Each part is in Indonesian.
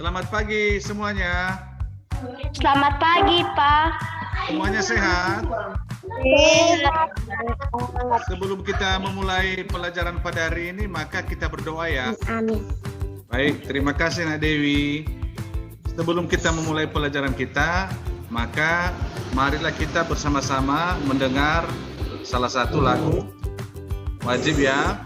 Selamat pagi semuanya. Selamat pagi, Pak. Semuanya sehat? Sehat. Sebelum kita memulai pelajaran pada hari ini, maka kita berdoa ya. Amin. Baik, terima kasih Nak Dewi. Sebelum kita memulai pelajaran kita, maka marilah kita bersama-sama mendengar salah satu lagu. Wajib ya.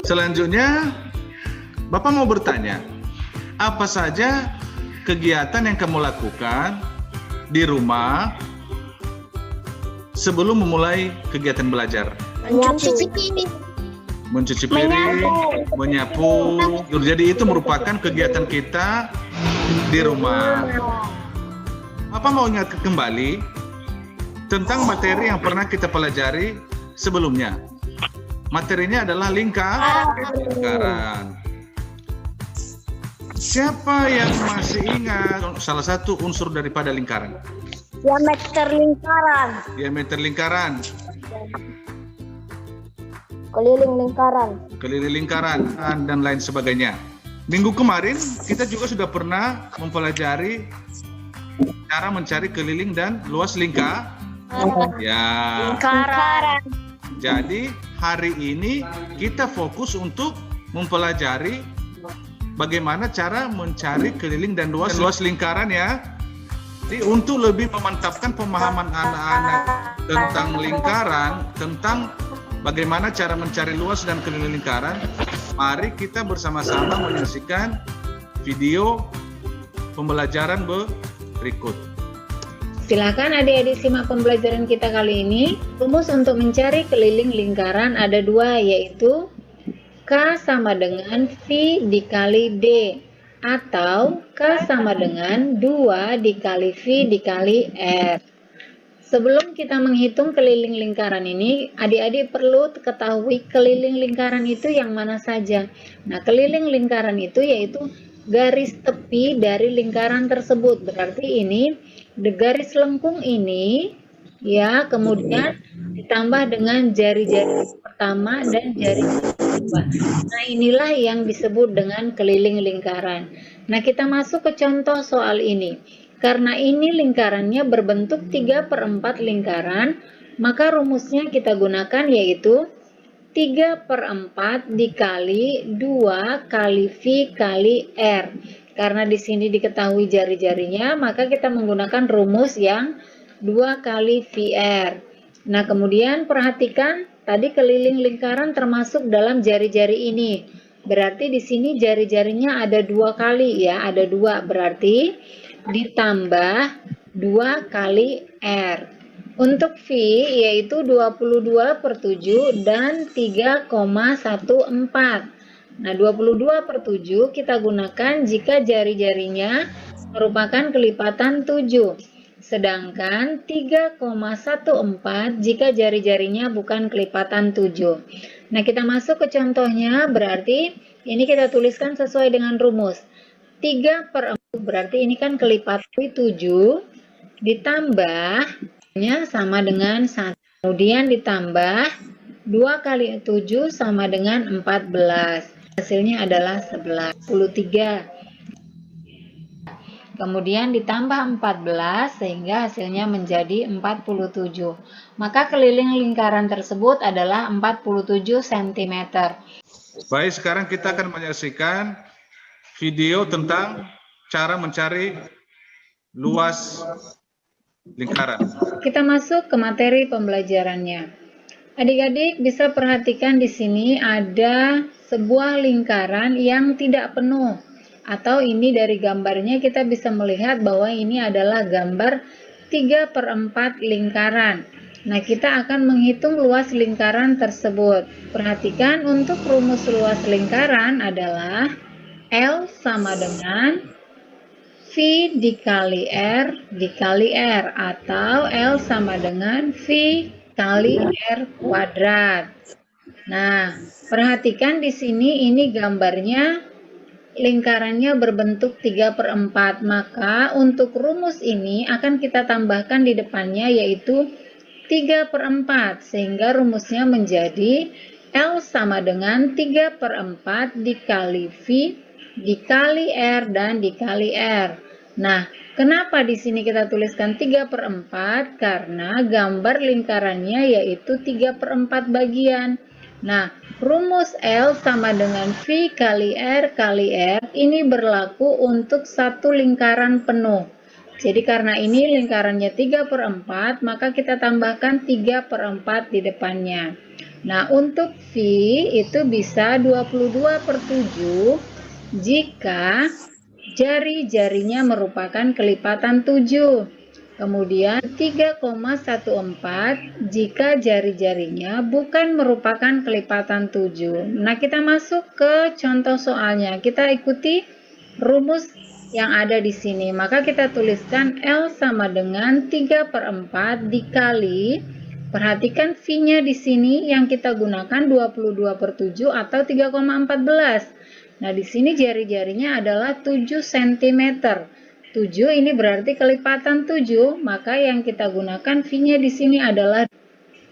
Selanjutnya, Bapak mau bertanya, apa saja kegiatan yang kamu lakukan di rumah sebelum memulai kegiatan belajar? Mencuci piring. Mencuci piring, menyapu. Jadi itu merupakan kegiatan kita di rumah. Bapak mau ingat kembali tentang materi yang pernah kita pelajari sebelumnya. Materinya adalah lingkaran. Siapa yang masih ingat salah satu unsur daripada lingkaran? Diameter lingkaran. Diameter lingkaran. Keliling lingkaran. Keliling lingkaran, dan lain sebagainya. Minggu kemarin kita juga sudah pernah mempelajari cara mencari keliling dan luas lingkaran. Ya. Lingkaran. Jadi hari ini kita fokus untuk mempelajari bagaimana cara mencari keliling dan luas lingkaran ya. Jadi untuk lebih memantapkan pemahaman anak-anak tentang lingkaran, tentang bagaimana cara mencari luas dan keliling lingkaran, mari kita bersama-sama menyaksikan video pembelajaran berikut. Silakan adik-adik simak pembelajaran kita kali ini. Rumus untuk mencari keliling lingkaran ada dua, yaitu K sama dengan V dikali D, atau K sama dengan 2 dikali V dikali R. Sebelum kita menghitung keliling lingkaran ini, adik-adik perlu ketahui keliling lingkaran itu yang mana saja. Nah, keliling lingkaran itu yaitu garis tepi dari lingkaran tersebut. Berarti ini garis lengkung ini ya, kemudian ditambah dengan jari-jari pertama dan jari kedua. Nah, inilah yang disebut dengan keliling lingkaran. Nah, kita masuk ke contoh soal ini. Karena ini lingkarannya berbentuk 3/4 lingkaran, maka rumusnya kita gunakan yaitu 3/4 dikali 2 kali V kali R. Karena di sini diketahui jari-jarinya, maka kita menggunakan rumus yang 2 kali VR. Nah, kemudian perhatikan tadi keliling lingkaran termasuk dalam jari-jari ini. Berarti di sini jari-jarinya ada 2 kali ya, ada 2, berarti ditambah 2 kali R. Untuk V yaitu 22/7 dan 3,14. Nah, 22/7 kita gunakan jika jari-jarinya merupakan kelipatan 7. Sedangkan 3,14 jika jari-jarinya bukan kelipatan 7. Nah, kita masuk ke contohnya, berarti ini kita tuliskan sesuai dengan rumus. 3/4 berarti ini kan kelipatan 7 ditambahnya sama dengan 1. Kemudian ditambah 2 kali 7 sama dengan 14. Hasilnya adalah 11. Kemudian ditambah 14 sehingga hasilnya menjadi 47. Maka keliling lingkaran tersebut adalah 47 cm. Baik, sekarang kita akan menyaksikan video tentang cara mencari luas lingkaran. Kita masuk ke materi pembelajarannya. Adik-adik bisa perhatikan di sini ada sebuah lingkaran yang tidak penuh. Atau ini dari gambarnya kita bisa melihat bahwa ini adalah gambar 3/4 lingkaran. Nah, kita akan menghitung luas lingkaran tersebut. Perhatikan untuk rumus luas lingkaran adalah L sama dengan V dikali R dikali R, atau L sama dengan V kali R kuadrat. Nah, perhatikan di sini ini gambarnya lingkarannya berbentuk 3/4, maka untuk rumus ini akan kita tambahkan di depannya yaitu 3/4, sehingga rumusnya menjadi L sama dengan 3/4 dikali V dikali R dan dikali R. Nah, kenapa di sini kita tuliskan 3/4? Karena gambar lingkarannya yaitu 3/4 bagian. Nah, rumus L sama dengan V kali R ini berlaku untuk satu lingkaran penuh. Jadi karena ini lingkarannya 3/4, maka kita tambahkan 3/4 di depannya. Nah, untuk V itu bisa 22/7 jika jari-jarinya merupakan kelipatan 7. Kemudian 3,14 jika jari-jarinya bukan merupakan kelipatan 7. Nah, kita masuk ke contoh soalnya. Kita ikuti rumus yang ada di sini. Maka kita tuliskan L sama dengan 3/4 dikali, perhatikan V-nya di sini yang kita gunakan 22/7 atau 3,14. Nah, di sini jari-jarinya adalah 7 cm. 7 ini berarti kelipatan 7, maka yang kita gunakan V-nya di sini adalah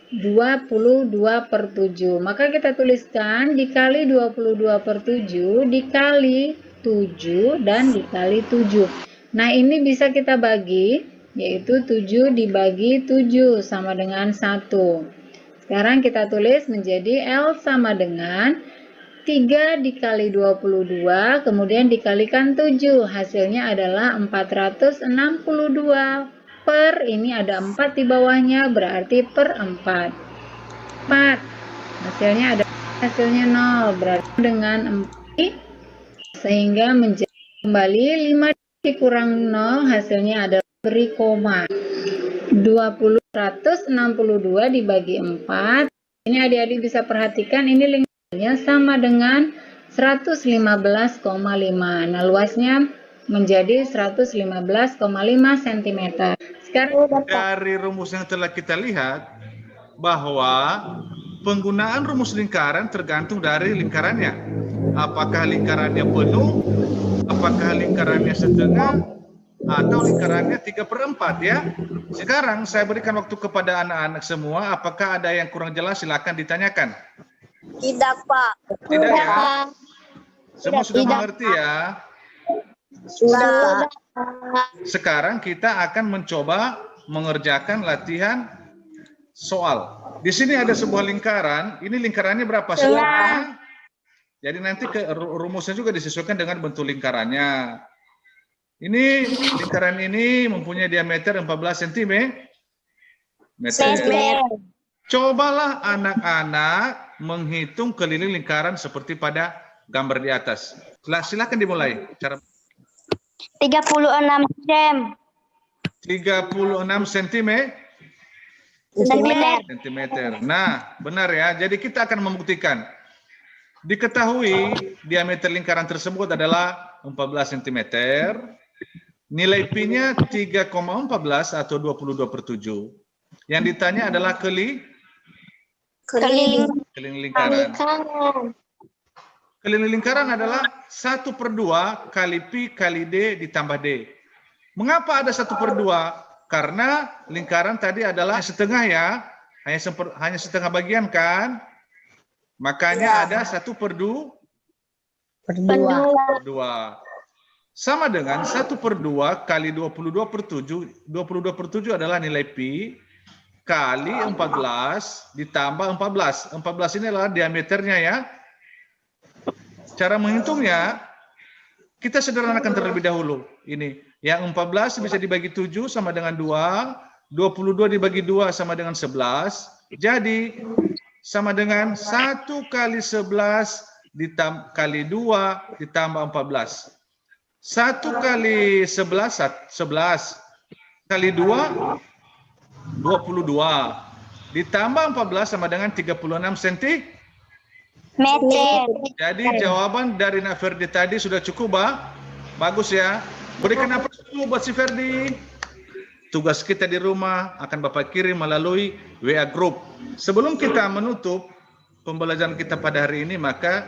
22/7. Maka kita tuliskan dikali 22/7 dikali 7 dan dikali 7. Nah, ini bisa kita bagi, yaitu 7 dibagi 7 sama dengan 1. Sekarang kita tulis menjadi L sama dengan 3 dikali 22, kemudian dikalikan 7. Hasilnya adalah 462 per, ini ada 4 di bawahnya, berarti per 4. 4. Hasilnya 0, berarti dengan 4, sehingga menjadi kembali 5 dikurang 0, hasilnya adalah beri koma. 162 dibagi 4. Ini adik-adik bisa perhatikan, ini lingkarannya sama dengan 115,5. Nah, luasnya menjadi 115,5 cm. Sekarang dari rumus yang telah kita lihat bahwa penggunaan rumus lingkaran tergantung dari lingkarannya. Apakah lingkarannya penuh, apakah lingkarannya setengah, atau lingkarannya 3/4 ya. Sekarang saya berikan waktu kepada anak-anak semua. Apakah ada yang kurang jelas? Silakan ditanyakan. Tidak, Pak. Tidak ya? Semua sudah mengerti ya? Sudah. Sekarang kita akan mencoba mengerjakan latihan soal. Di sini ada sebuah lingkaran. Ini lingkarannya berapa? Setengah. Jadi nanti rumusnya juga disesuaikan dengan bentuk lingkarannya. Ini lingkaran ini mempunyai diameter 14 cm. Cobalah anak-anak menghitung keliling lingkaran seperti pada gambar di atas. Silakan dimulai. 36 cm. 36 cm. Nah, benar ya. Jadi kita akan membuktikan. Diketahui diameter lingkaran tersebut adalah 14 cm. Nilai Pi-nya 3,14 atau 22/7. Yang ditanya adalah keliling lingkaran. Keliling lingkaran adalah 1/2 kali Pi kali D ditambah D. Mengapa ada 1/2? Karena lingkaran tadi adalah setengah ya, hanya setengah bagian kan? Makanya ada 1/2 sama dengan 1/2 kali 22/7. 22/7 adalah nilai Pi kali 14 ditambah 14. 14 ini adalah diameternya ya. Cara menghitungnya, kita sederhanakan terlebih dahulu. Ini, yang 14 bisa dibagi 7 sama dengan 2. 22 dibagi 2 sama dengan 11. Jadi, sama dengan 1 kali 11 kali 2 ditambah 14. 1 kali 11, 11. Kali 2, 22. Ditambah 14 sama dengan 36 cm. Jadi jawaban dari Nak Ferdi tadi sudah cukup, bagus ya. Berikan apa dulu buat si Ferdi. Tugas kita di rumah akan Bapak kirim melalui WA Group. Sebelum kita menutup pembelajaran kita pada hari ini, maka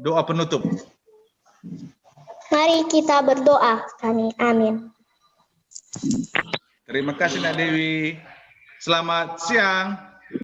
doa penutup. Mari kita berdoa. Amin. Terima kasih Nak Dewi. Selamat siang.